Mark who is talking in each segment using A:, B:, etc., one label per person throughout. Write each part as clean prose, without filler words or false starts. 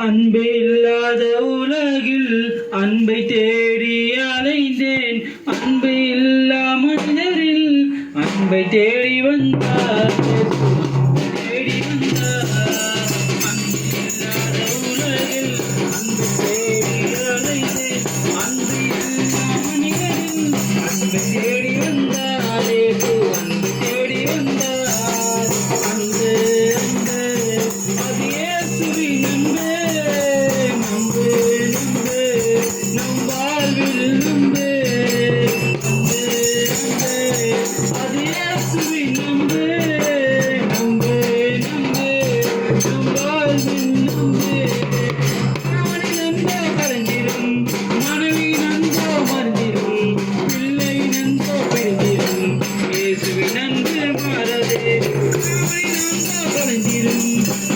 A: அன்பே இல்லாத உலகில் அன்பை தேடி அலைந்தேன். அன்பு இல்லா மனிதரில் அன்பை தேடி வந்தார். தேடி வந்தார். அன்பு இல்லாத உலகில் அன்பை தேடி அலைந்தேன். அன்பு இல்லா மனிதரில் அன்பை தேடி வந்தார். அன்பு தேடி வந்தார். அன்பு அன்பு அது இயேசுவின் அன்பு. நம்பு நம்பு நம் வாழ்வில் நம்பு. அன்பு அன்பு அது இயேசுவின் அன்பு. நம்பு நம்பு நம் வாழ்வில் நம்பு. கணவனை நன்போ கலைஞ்சிரும், மனைவி நன்போ மறந்திரும், பிள்ளை நன்போ பிரிந்திரும், இயேசுவின் அன்பு மாறாதே. கணவனை நன்போ கலைஞ்சிரும்,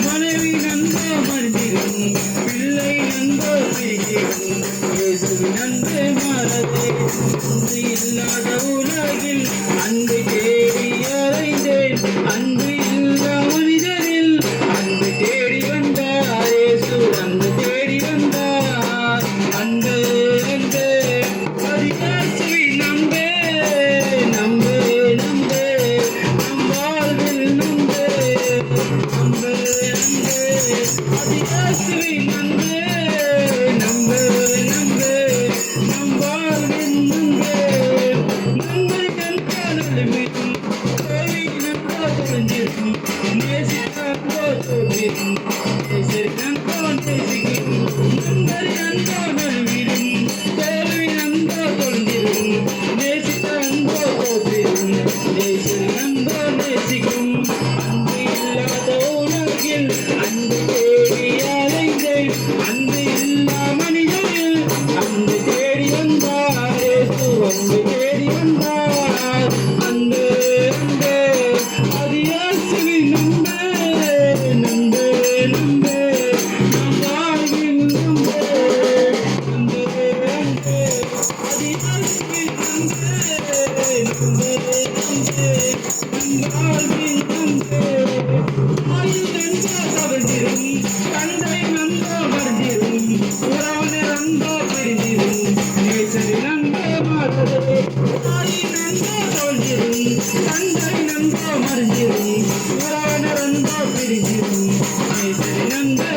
A: மனைவி நன்போ மறந்திரும், பிள்ளை நன்போ பிரிந்திரும், இயேசுவின் அன்பு மாறாதே. அன்பு இல்லாத உலகில் அன்பை தேடி அலைந்தேன். அன்பு இல்லா மனிதரில் அன்பை தேடி வந்தார். இயேசு அன்பு தேடி வந்தார். அன்பு அன்பு அது இயேசுவின் அன்பு. நம்பு நம்பு நம் வாழ்வில் நம்பு. அன்பு அன்பு அது இயேசுவின் அன்பு. நம்பு நம்பு நம் வாழ்வில் நம்பு. நண்பரை கண்காணலும் தோழி நண்போ தொலைஞ்சிருக்கும், நேசித்தான்போ தோற்றிருக்கும், நேசரி நண்போ நேசிக்கும். நண்பரை அன்போ நல்விடும், தோல்வி நண்போ தொலைஞ்சிருக்கும், நேசித்த அன்போ தோற்றிருக்கும், நேசரி நண்போ நேசிக்கும். அன்பு இல்லாத உலகில் அன்பு தேடி அலைந்தேன். அன்பு இல்லா மனிதரில் அன்பு தேடி வந்தார். இயேசு அன்பு தேடி வந்தார். அன்பு அன்பு அது இயேசுவின் அன்பு. நம்பு நம்பு நம் வாழ்வில் நம்பு. அன்பு அன்பு அது இயேசுவின் அன்பு. நம்பு நம்பு நம் வாழ்வில் நம்பு. ஆயுள் நன்போ கவிழ்ந்திரும், தந்தை நன்போ மறந்திரும், உறவினர் நன்போ பிரிந்திரும், நேசரி நன்போ மாறாதே. ஆயுள் நன்போ தோல்விரும், தந்தை நன்போ மறந்திரும், உறவினர் நன்போ பிரிந்திரும், நேசரி நன்போ